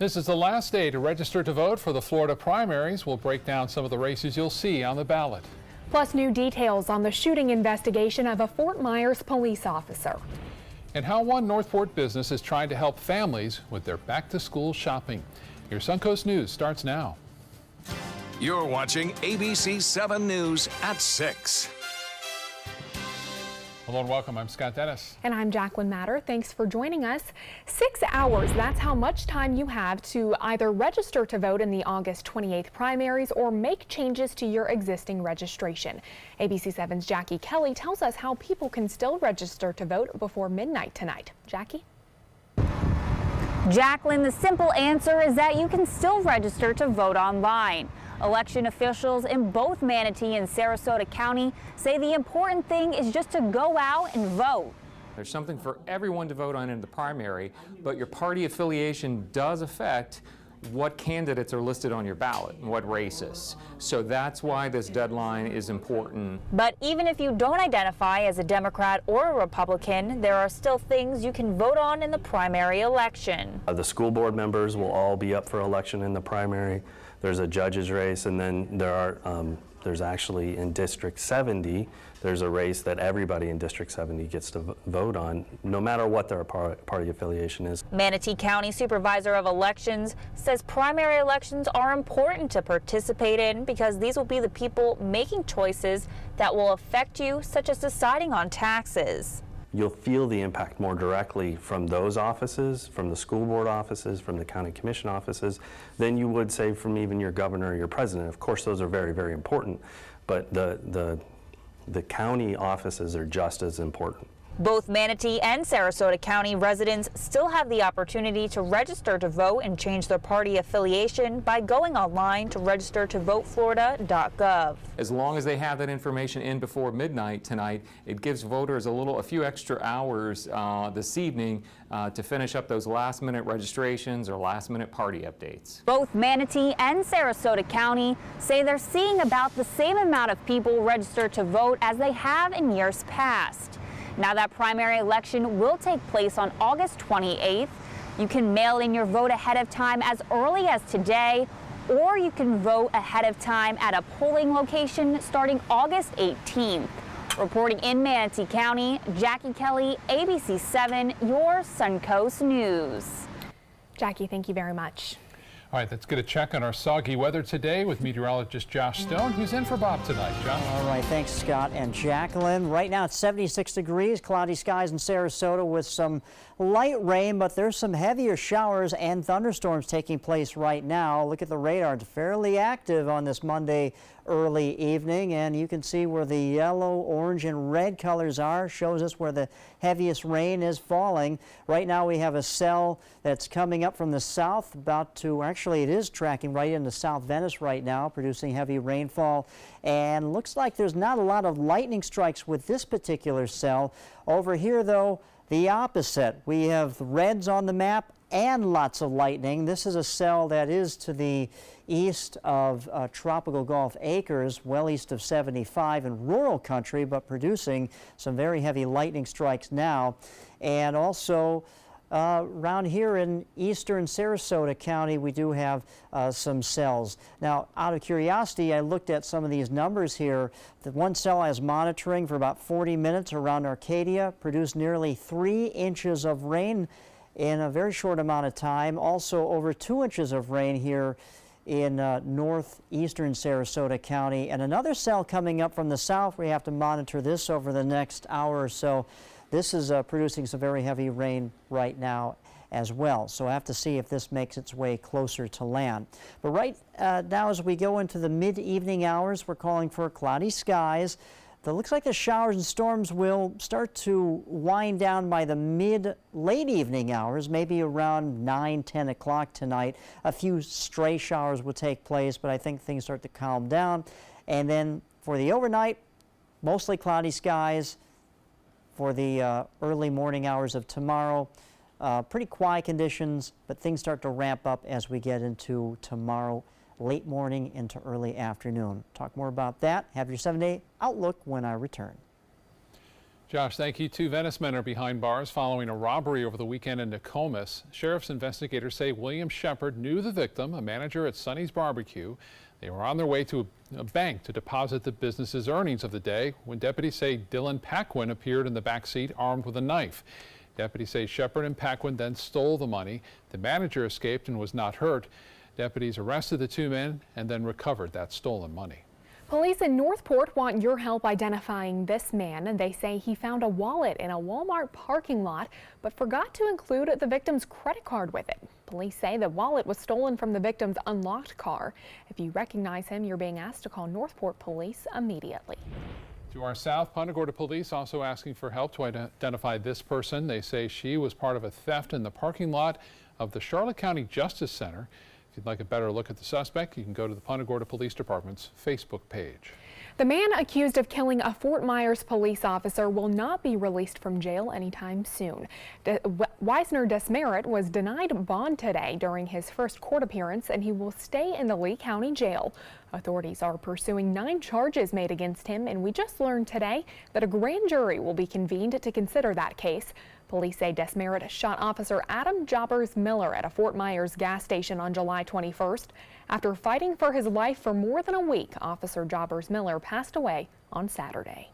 This is the last day to register to vote for the Florida primaries. We'll break down some of the races you'll see on the ballot. Plus new details on the shooting investigation of a Fort Myers police officer. And how one Northport business is trying to help families with their back-to-school shopping. Your Suncoast News starts now. You're watching ABC7 News at 6. Hello and welcome. I'm Scott Dennis. And I'm Jacqueline Matter. Thanks for joining us. 6 hours, that's how much time you have to either register to vote in the August 28th primaries or make changes to your existing registration. ABC7's Jackie Kelly tells us how people can still register to vote before midnight tonight. Jackie? Jacqueline, the simple answer is that you can still register to vote online. Election officials in both Manatee and Sarasota County say the important thing is just to go out and vote. There's something for everyone to vote on in the primary, but your party affiliation does affect what candidates are listed on your ballot and what races. So that's why this deadline is important. But even if you don't identify as a Democrat or a Republican, there are still things you can vote on in the primary election. The school board members will all be up for election in the primary. There's a judge's race, and then there's actually in District 70, there's a race that everybody in District 70 gets to vote on, no matter what their party affiliation is. Manatee County Supervisor of Elections says primary elections are important to participate in because these will be the people making choices that will affect you, such as deciding on taxes. You'll feel the impact more directly from those offices, from the school board offices, from the county commission offices, than you would say from even your governor or your president. Of course, those are very, very important, but the county offices are just as important. Both Manatee and Sarasota County residents still have the opportunity to register to vote and change their party affiliation by going online to registertovoteflorida.gov. As long as they have that information in before midnight tonight, it gives voters a few extra hours this evening to finish up those last-minute registrations or last-minute party updates. Both Manatee and Sarasota County say they're seeing about the same amount of people register to vote as they have in years past. Now that primary election will take place on August 28th. You can mail in your vote ahead of time as early as today, or you can vote ahead of time at a polling location starting August 18th. Reporting in Manatee County, Jackie Kelly, ABC7, your Suncoast News. Jackie, thank you very much. All right, let's get a check on our soggy weather today with meteorologist Josh Stone, who's in for Bob tonight. Josh? All right, thanks, Scott and Jacqueline. Right now it's 76 degrees, cloudy skies in Sarasota with some light rain, but there's some heavier showers and thunderstorms taking place right now. Look at the radar. It's fairly active on this Monday early evening, and you can see where the yellow, orange, and red colors are. Shows us where the heaviest rain is falling. Right now we have a cell that's coming up from the south, actually it is tracking right into South Venice right now, producing heavy rainfall, and looks like there's not a lot of lightning strikes with this particular cell. Over here though, the opposite. We have reds on the map and lots of lightning. This is a cell that is to the east of Tropical Gulf Acres, well east of 75 in rural country, but producing some very heavy lightning strikes now. And also around here in eastern Sarasota County, we do have some cells. Now, out of curiosity, I looked at some of these numbers here. The one cell I was monitoring for about 40 minutes around Arcadia produced nearly 3 inches of rain in a very short amount of time. Also over 2 inches of rain here in northeastern Sarasota County. And another cell coming up from the south. We have to monitor this over the next hour or so. This is producing some very heavy rain right now as well. So I have to see if this makes its way closer to land. But right now as we go into the mid-evening hours, we're calling for cloudy skies. It looks like the showers and storms will start to wind down by the mid-late evening hours, maybe around 9, 10 o'clock tonight. A few stray showers will take place, but I think things start to calm down. And then for the overnight, mostly cloudy skies. For the early morning hours of tomorrow, pretty quiet conditions, but things start to ramp up as we get into tomorrow, late morning into early afternoon. Talk more about that. Have your 7-day outlook when I return. Josh, thank you. 2 Venice men are behind bars following a robbery over the weekend in Nokomis. Sheriff's investigators say William Shepard knew the victim, a manager at Sonny's Barbecue. They were on their way to a bank to deposit the business's earnings of the day when deputies say Dylan Paquin appeared in the back seat armed with a knife. Deputies say Shepard and Paquin then stole the money. The manager escaped and was not hurt. Deputies arrested the 2 men and then recovered that stolen money. Police in Northport want your help identifying this man, and they say he found a wallet in a Walmart parking lot but forgot to include the victim's credit card with it. Police say the wallet was stolen from the victim's unlocked car. If you recognize him, you're being asked to call Northport Police immediately. To our south, Punta Gorda Police also asking for help to identify this person. They say she was part of a theft in the parking lot of the Charlotte County Justice Center. If you'd like a better look at the suspect, you can go to the Punta Gorda Police Department's Facebook page. The man accused of killing a Fort Myers police officer will not be released from jail anytime soon. Wisner Desmerit was denied bond today during his first court appearance, and he will stay in the Lee County Jail. Authorities are pursuing 9 charges made against him, and we just learned today that a grand jury will be convened to consider that case. Police say Desmerit shot Officer Adam Jobbers Miller at a Fort Myers gas station on July 21st. After fighting for his life for more than a week, Officer Jobbers Miller passed away on Saturday.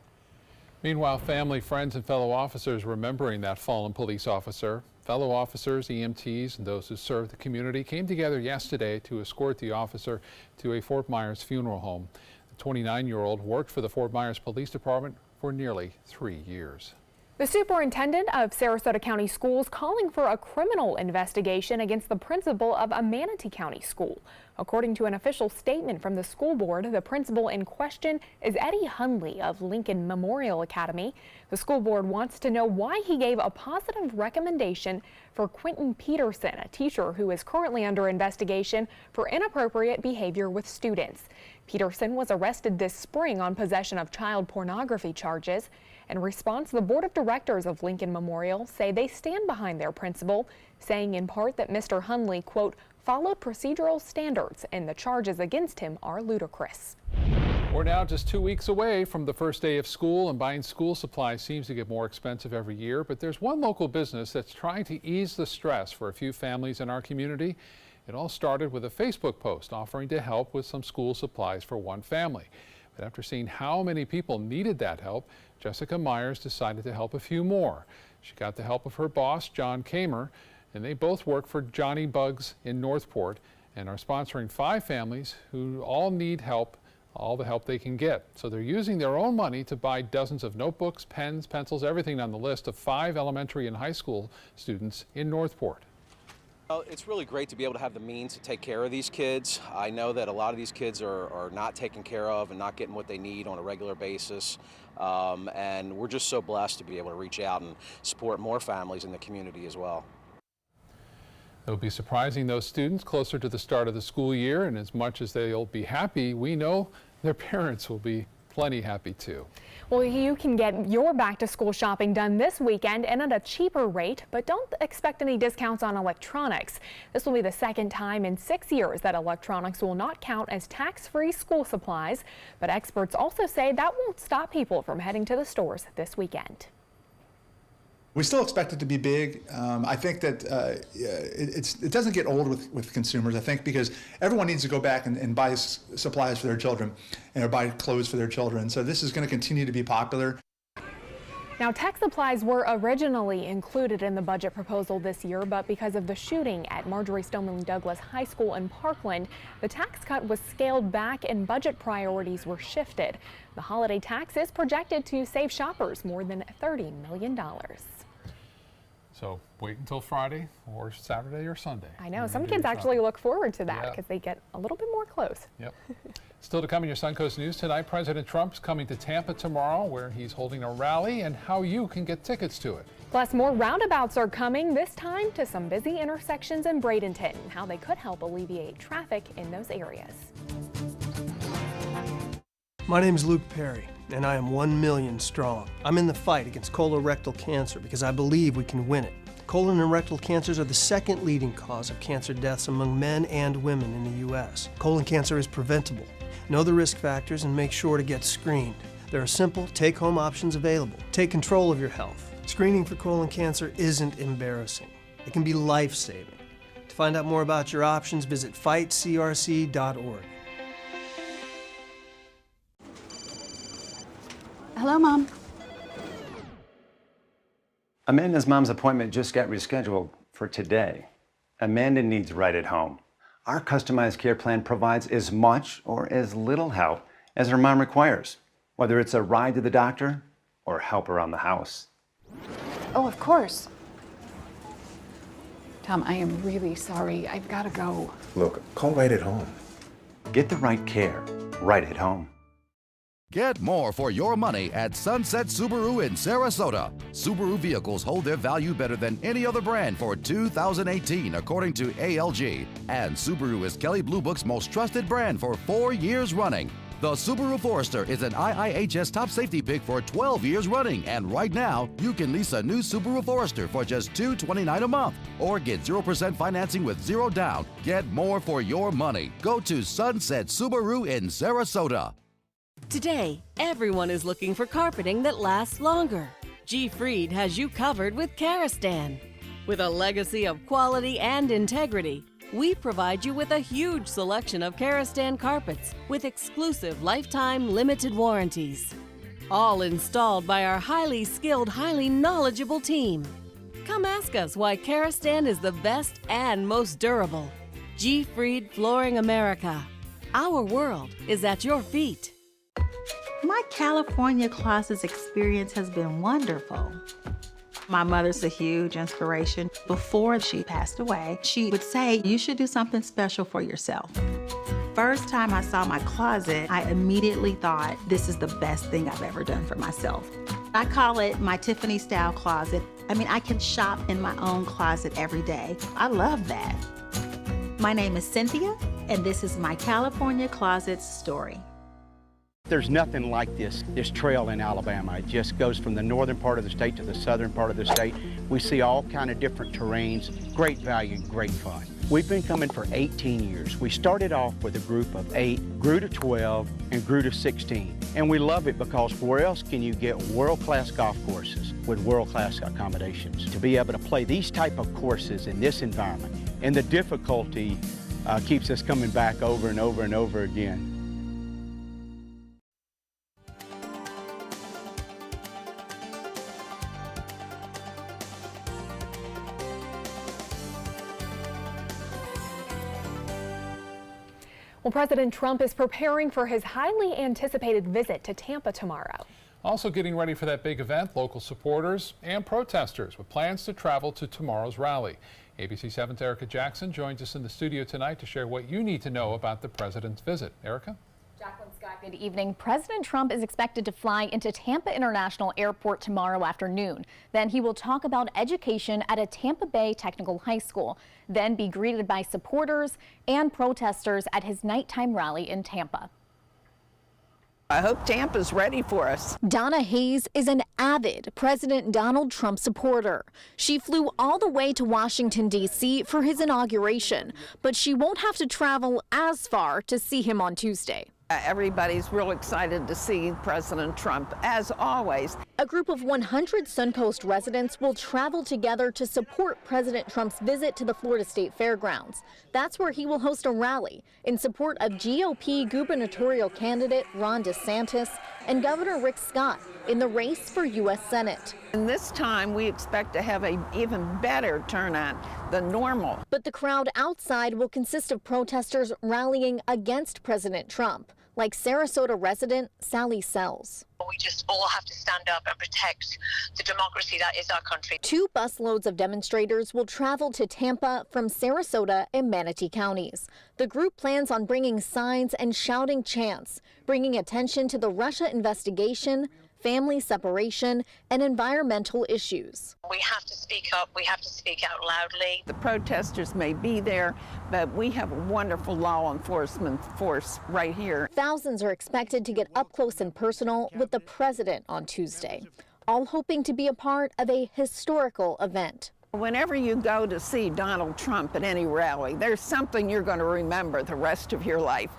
Meanwhile, family, friends, and fellow officers remembering that fallen police officer. Fellow officers, EMTs, and those who serve the community came together yesterday to escort the officer to a Fort Myers funeral home. The 29-year-old worked for the Fort Myers Police Department for nearly 3 years. The superintendent of Sarasota County Schools calling for a criminal investigation against the principal of a Manatee County school. According to an official statement from the school board, the principal in question is Eddie Hundley of Lincoln Memorial Academy. The school board wants to know why he gave a positive recommendation for Quentin Peterson, a teacher who is currently under investigation for inappropriate behavior with students. Peterson was arrested this spring on possession of child pornography charges. In response, the board of directors of Lincoln Memorial say they stand behind their principal, saying in part that Mr. Hundley, quote, followed procedural standards and the charges against him are ludicrous. We're now just 2 weeks away from the first day of school, and buying school supplies seems to get more expensive every year. But there's one local business that's trying to ease the stress for a few families in our community. It all started with a Facebook post offering to help with some school supplies for one family. But after seeing how many people needed that help, Jessica Myers decided to help a few more. She got the help of her boss, John Kamer, and they both work for Johnny Bugs in Northport and are sponsoring 5 families who all need help, all the help they can get. So they're using their own money to buy dozens of notebooks, pens, pencils, everything on the list of 5 elementary and high school students in Northport. Well, it's really great to be able to have the means to take care of these kids. I know that a lot of these kids are not taken care of and not getting what they need on a regular basis. And we're just so blessed to be able to reach out and support more families in the community as well. It'll be surprising those students closer to the start of the school year, and as much as they'll be happy, we know their parents will be plenty happy too. Well, you can get your back-to-school shopping done this weekend and at a cheaper rate, but don't expect any discounts on electronics. This will be the second time in 6 years that electronics will not count as tax-free school supplies, but experts also say that won't stop people from heading to the stores this weekend. We still expect it to be big. I think that it doesn't get old with consumers, I think, because everyone needs to go back and buy supplies for their children or buy clothes for their children. So this is going to continue to be popular. Now, tech supplies were originally included in the budget proposal this year, but because of the shooting at Marjorie Stoneman Douglas High School in Parkland, the tax cut was scaled back and budget priorities were shifted. The holiday tax is projected to save shoppers more than $30 million. So wait until Friday or Saturday or Sunday. I know, some kids actually look forward to that because they get a little bit more clothes. Yep. Still to come in your Suncoast News tonight, President Trump's coming to Tampa tomorrow, where he's holding a rally, and how you can get tickets to it. Plus, more roundabouts are coming, this time to some busy intersections in Bradenton, and how they could help alleviate traffic in those areas. My name is Luke Perry, and I am 1 million strong. I'm in the fight against colorectal cancer because I believe we can win it. Colon and rectal cancers are the second leading cause of cancer deaths among men and women in the U.S. Colon cancer is preventable. Know the risk factors and make sure to get screened. There are simple, take-home options available. Take control of your health. Screening for colon cancer isn't embarrassing. It can be life-saving. To find out more about your options, visit fightcrc.org. Hello, Mom. Amanda's mom's appointment just got rescheduled for today. Amanda needs Right at Home. Our customized care plan provides as much or as little help as her mom requires, whether it's a ride to the doctor or help around the house. Oh, of course. Tom, I am really sorry. I've got to go. Look, call Right at Home. Get the right care right at home. Get more for your money at Sunset Subaru in Sarasota. Subaru vehicles hold their value better than any other brand for 2018, according to ALG. And Subaru is Kelley Blue Book's most trusted brand for 4 years running. The Subaru Forester is an IIHS top safety pick for 12 years running, and right now, you can lease a new Subaru Forester for just $229 a month, or get 0% financing with 0 down. Get more for your money. Go to Sunset Subaru in Sarasota. Today, everyone is looking for carpeting that lasts longer. G. Fried has you covered with Karastan. With a legacy of quality and integrity, we provide you with a huge selection of Karastan carpets with exclusive lifetime limited warranties. All installed by our highly skilled, highly knowledgeable team. Come ask us why Karastan is the best and most durable. G. Fried Flooring America. Our world is at your feet. My California Closets experience has been wonderful. My mother's a huge inspiration. Before she passed away, she would say, you should do something special for yourself. First time I saw my closet, I immediately thought, this is the best thing I've ever done for myself. I call it my Tiffany style closet. I mean, I can shop in my own closet every day. I love that. My name is Cynthia, and this is my California Closets story. There's nothing like this trail in Alabama. It just goes from the northern part of the state to the southern part of the state. We see all kind of different terrains, great value, great fun. We've been coming for 18 years. We started off with a group of 8, grew to 12, and grew to 16. And we love it because where else can you get world-class golf courses with world-class accommodations? To be able to play these type of courses in this environment, and the difficulty keeps us coming back over and over and over again. Well, President Trump is preparing for his highly anticipated visit to Tampa tomorrow. Also getting ready for that big event, local supporters and protesters with plans to travel to tomorrow's rally. ABC7's Erica Jackson joins us in the studio tonight to share what you need to know about the president's visit. Erica? Jacqueline, Scott, good evening. President Trump is expected to fly into Tampa International Airport tomorrow afternoon. Then he will talk about education at a Tampa Bay Technical High School, then be greeted by supporters and protesters at his nighttime rally in Tampa. I hope Tampa's ready for us. Donna Hayes is an avid President Donald Trump supporter. She flew all the way to Washington, D.C. for his inauguration, but she won't have to travel as far to see him on Tuesday. Everybody's real excited to see President Trump, as always. A group of 100 Suncoast residents will travel together to support President Trump's visit to the Florida State Fairgrounds. That's where he will host a rally in support of GOP gubernatorial candidate Ron DeSantis and Governor Rick Scott in the race for U.S. Senate. And this time we expect to have an even better turnout than normal. But the crowd outside will consist of protesters rallying against President Trump, like Sarasota resident Sally Sells. We just all have to stand up and protect the democracy that is our country. 2 busloads of demonstrators will travel to Tampa from Sarasota and Manatee counties. The group plans on bringing signs and shouting chants, bringing attention to the Russia investigation, family separation, and environmental issues. We have to speak up. We have to speak out loudly. The protesters may be there, but we have a wonderful law enforcement force right here. Thousands are expected to get up close and personal with the president on Tuesday, all hoping to be a part of a historical event. Whenever you go to see Donald Trump at any rally, there's something you're going to remember the rest of your life.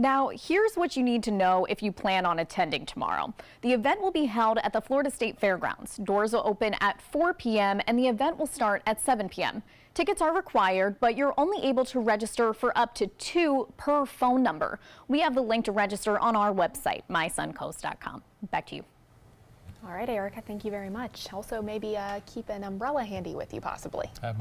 Now, here's what you need to know if you plan on attending tomorrow. The event will be held at the Florida State Fairgrounds. Doors will open at 4 p.m. and the event will start at 7 p.m. Tickets are required, but you're only able to register for up to 2 per phone number. We have the link to register on our website, mysuncoast.com. Back to you. All right, Erica, thank you very much. Also, maybe keep an umbrella handy with you, possibly. That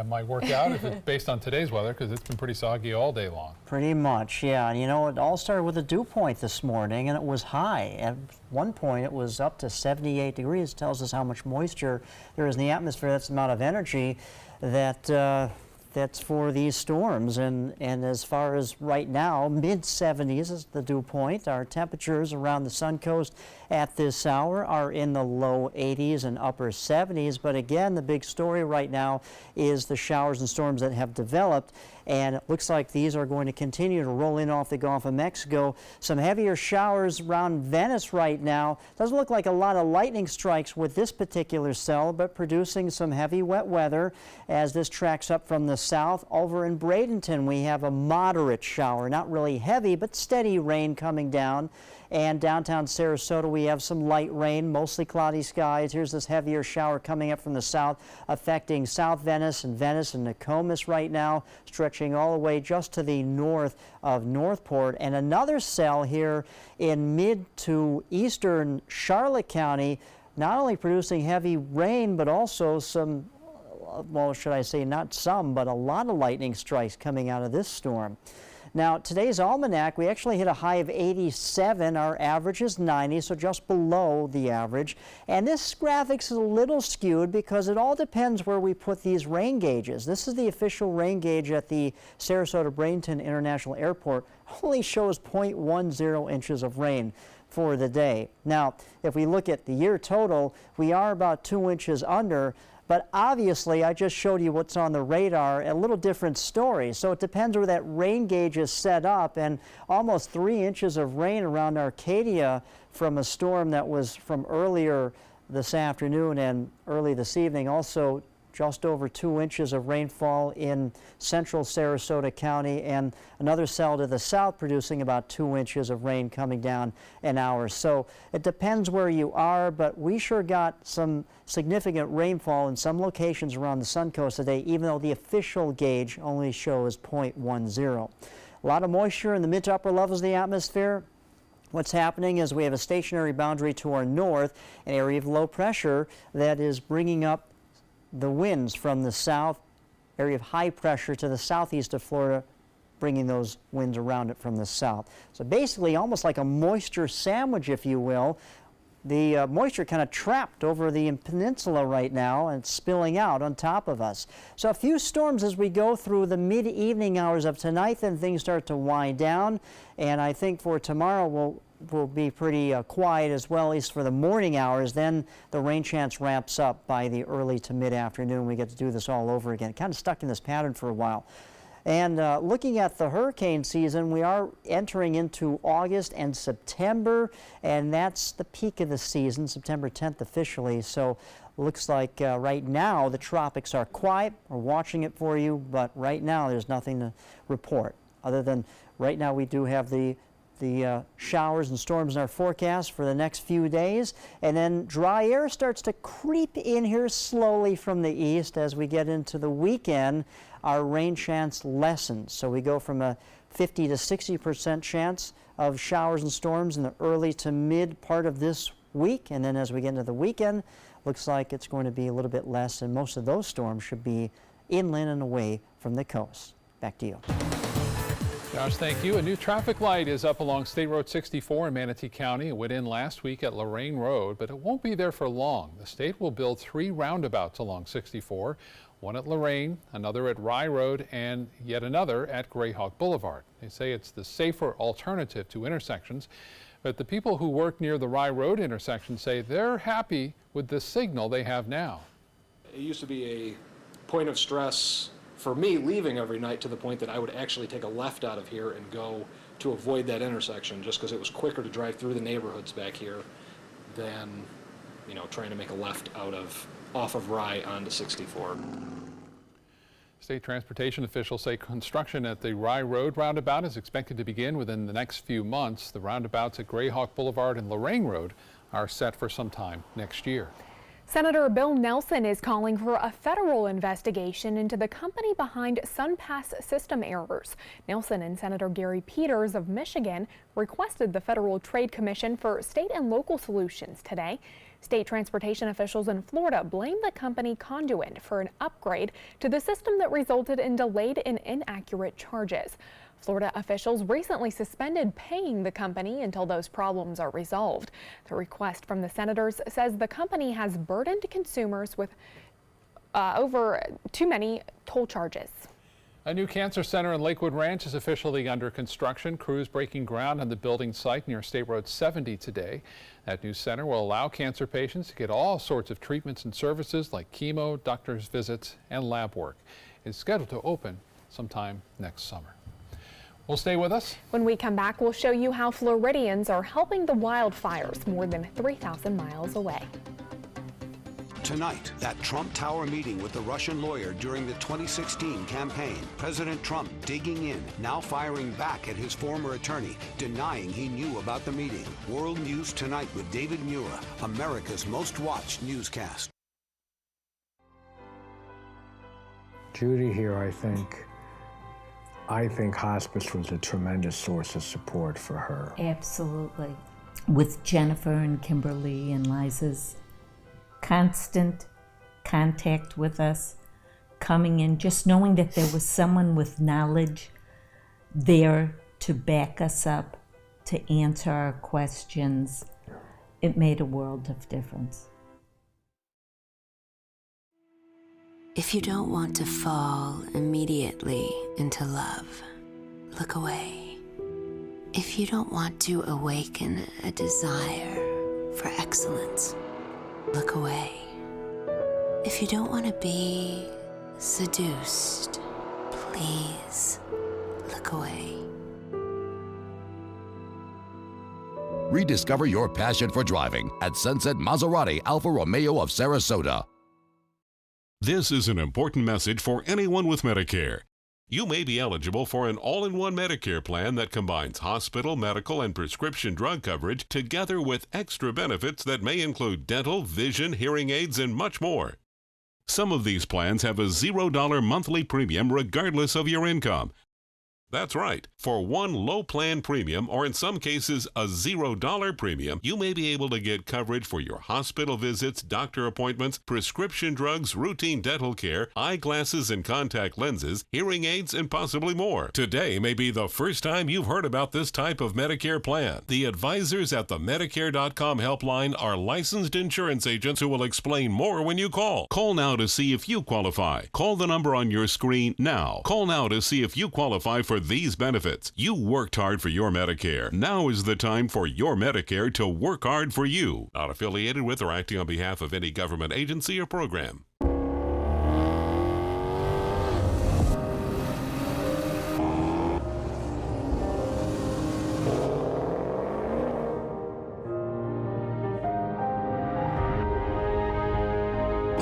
might work out if it's based on today's weather, because it's been pretty soggy all day long. Pretty much, yeah. And you know, it all started with a dew point this morning, and it was high. At one point, it was up to 78 degrees. It tells us how much moisture there is in the atmosphere. That's the amount of energy that that's for these storms. And as far as right now, mid-70s is the dew point. Our temperatures around the Suncoast at this hour are in the low 80s and upper 70s. But again, the big story right now is the showers and storms that have developed. And it looks like these are going to continue to roll in off the Gulf of Mexico. Some heavier showers around Venice right now. Doesn't look like a lot of lightning strikes with this particular cell, but producing some heavy wet weather as this tracks up from the south. Over in Bradenton, we have a moderate shower, not really heavy, but steady rain coming down. And downtown Sarasota, we have some light rain, mostly cloudy skies. Here's this heavier shower coming up from the south, affecting South Venice and Nokomis right now, stretching all the way just to the north of Northport. And another cell here in mid to eastern Charlotte County, not only producing heavy rain, but also some, well, should I say not some, but a lot of lightning strikes coming out of this storm. Now, today's almanac, we actually hit a high of 87. Our average is 90, so just below the average. And this graphic's a little skewed because it all depends where we put these rain gauges. This is the official rain gauge at the Sarasota Bradenton International Airport. Only shows 0.10 inches of rain for the day. Now, if we look at the year total, we are about 2 inches under. But obviously, I just showed you what's on the radar, a little different story. So it depends where that rain gauge is set up, and almost 3 inches of rain around Arcadia from a storm that was from earlier this afternoon and early this evening. Also, just over 2 inches of rainfall in central Sarasota County, and another cell to the south producing about 2 inches of rain coming down an hour. So it depends where you are, but we sure got some significant rainfall in some locations around the Suncoast today, even though the official gauge only shows 0.10. A lot of moisture in the mid to upper levels of the atmosphere. What's happening is we have a stationary boundary to our north, an area of low pressure that is bringing up the winds from the south, area of high pressure to the southeast of Florida, bringing those winds around it from the south. So basically almost like a moisture sandwich, if you will. The moisture kind of trapped over the peninsula right now and spilling out on top of us. So a few storms as we go through the mid-evening hours of tonight, then things start to wind down. And I think for tomorrow will be pretty quiet as well, at least for the morning hours. Then the rain chance ramps up by the early to mid-afternoon. We get to do this all over again. Kind of stuck in this pattern for a while. And looking at the hurricane season, we are entering into August and September, and that's the peak of the season, September 10th officially. So looks like right now the tropics are quiet. We're watching it for you, but right now there's nothing to report. Other than right now we do have the showers and storms in our forecast for the next few days, and then dry air starts to creep in here slowly from the east. As we get into the weekend, our rain chance lessens, so we go from a 50 to 60% chance of showers and storms in the early to mid part of this week, and then as we get into the weekend, looks like it's going to be a little bit less, and most of those storms should be inland and away from the coast. Back to you. Josh, thank you. A new traffic light is up along State Road 64 in Manatee County. It went in last week at Lorraine Road, but it won't be there for long. The state will build 3 roundabouts along 64, one at Lorraine, another at Rye Road, and yet another at Greyhawk Boulevard. They say it's the safer alternative to intersections, but the people who work near the Rye Road intersection say they're happy with the signal they have now. It used to be a point of stress for me leaving every night, to the point that I would actually take a left out of here and go to avoid that intersection, just because it was quicker to drive through the neighborhoods back here than, you know, trying to make a left off of Rye onto 64. State transportation officials say construction at the Rye Road roundabout is expected to begin within the next few months. The roundabouts at Grayhawk Boulevard and Lorraine Road are set for some time next year. Senator Bill Nelson is calling for a federal investigation into the company behind SunPass system errors. Nelson and Senator Gary Peters of Michigan requested the Federal Trade Commission for state and local solutions today. State transportation officials in Florida blame the company Conduent for an upgrade to the system that resulted in delayed and inaccurate charges. Florida officials recently suspended paying the company until those problems are resolved. The request from the senators says the company has burdened consumers with over too many toll charges. A new cancer center in Lakewood Ranch is officially under construction. Crews breaking ground on the building site near State Road 70 today. That new center will allow cancer patients to get all sorts of treatments and services like chemo, doctor's visits, and lab work. It's scheduled to open sometime next summer. Well, stay with us. When we come back, we'll show you how Floridians are helping the wildfires more than 3,000 miles away. Tonight, that Trump Tower meeting with the Russian lawyer during the 2016 campaign. President Trump digging in, now firing back at his former attorney, denying he knew about the meeting. World News Tonight with David Muir, America's most watched newscast. Judy here, I think hospice was a tremendous source of support for her. Absolutely. With Jennifer and Kimberly and Liza's constant contact with us, coming in, just knowing that there was someone with knowledge there to back us up, to answer our questions, it made a world of difference. If you don't want to fall immediately into love, look away. If you don't want to awaken a desire for excellence, look away. If you don't want to be seduced, please look away. Rediscover your passion for driving at Sunset Maserati Alfa Romeo of Sarasota. This is an important message for anyone with Medicare. You may be eligible for an all-in-one Medicare plan that combines hospital, medical, and prescription drug coverage together with extra benefits that may include dental, vision, hearing aids, and much more. Some of these plans have a $0 monthly premium regardless of your income. That's right. For one low plan premium, or in some cases a $0 premium, you may be able to get coverage for your hospital visits, doctor appointments, prescription drugs, routine dental care, eyeglasses and contact lenses, hearing aids, and possibly more. Today may be the first time you've heard about this type of Medicare plan. The advisors at the Medicare.com helpline are licensed insurance agents who will explain more when you call. Call now to see if you qualify. Call the number on your screen now. Call now to see if you qualify for these benefits. You worked hard for your Medicare. Now is the time for your Medicare to work hard for you. Not affiliated with or acting on behalf of any government agency or program.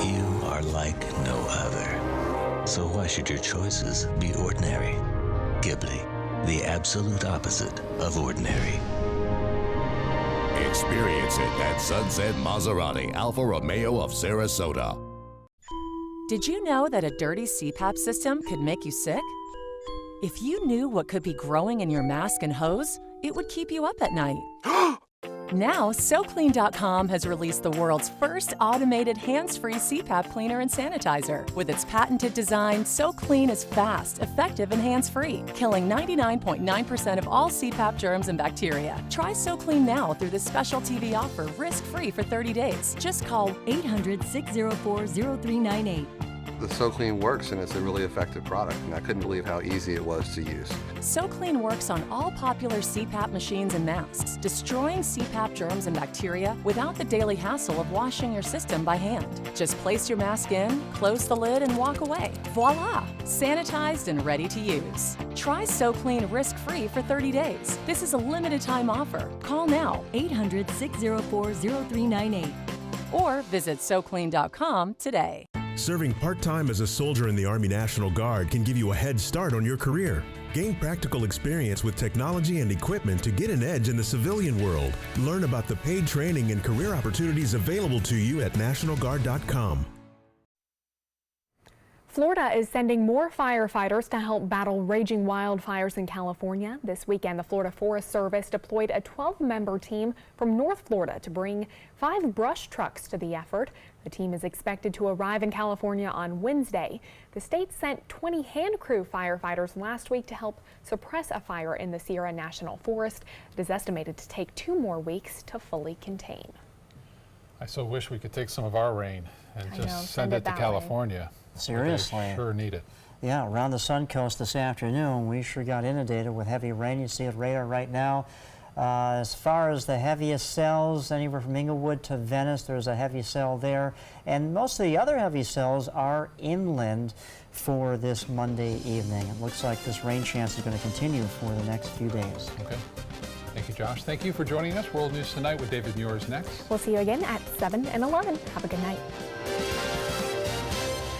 You are like no other. So why should your choices be ordinary? Ghibli, the absolute opposite of ordinary. Experience it at Sunset Maserati Alfa Romeo of Sarasota. Did you know that a dirty CPAP system could make you sick? If you knew what could be growing in your mask and hose, it would keep you up at night. Now, SoClean.com has released the world's first automated hands-free CPAP cleaner and sanitizer. With its patented design, SoClean is fast, effective, and hands-free, killing 99.9% of all CPAP germs and bacteria. Try SoClean now through this special TV offer, risk-free for 30 days. Just call 800-604-0398. The SoClean works, and it's a really effective product, and I couldn't believe how easy it was to use. SoClean works on all popular CPAP machines and masks, destroying CPAP germs and bacteria without the daily hassle of washing your system by hand. Just place your mask in, close the lid, and walk away. Voila! Sanitized and ready to use. Try SoClean risk-free for 30 days. This is a limited-time offer. Call now, 800-604-0398. Or visit SoClean.com today. Serving part-time as a soldier in the Army National Guard can give you a head start on your career. Gain practical experience with technology and equipment to get an edge in the civilian world. Learn about the paid training and career opportunities available to you at nationalguard.com. Florida is sending more firefighters to help battle raging wildfires in California. This weekend, the Florida Forest Service deployed a 12-member team from North Florida to bring 5 brush trucks to the effort. The team is expected to arrive in California on Wednesday. The state sent 20 hand crew firefighters last week to help suppress a fire in the Sierra National Forest. It is estimated to take 2 more weeks to fully contain. I so wish we could take some of our rain and just send it to California. Seriously. They sure need it. Yeah, around the Sun Coast this afternoon, we sure got inundated with heavy rain. You see it radar right now. As far as the heaviest cells, anywhere from Inglewood to Venice, there's a heavy cell there. And most of the other heavy cells are inland for this Monday evening. It looks like this rain chance is going to continue for the next few days. Okay. Thank you, Josh. Thank you for joining us. World News Tonight with David Muir is next. We'll see you again at 7 and 11. Have a good night.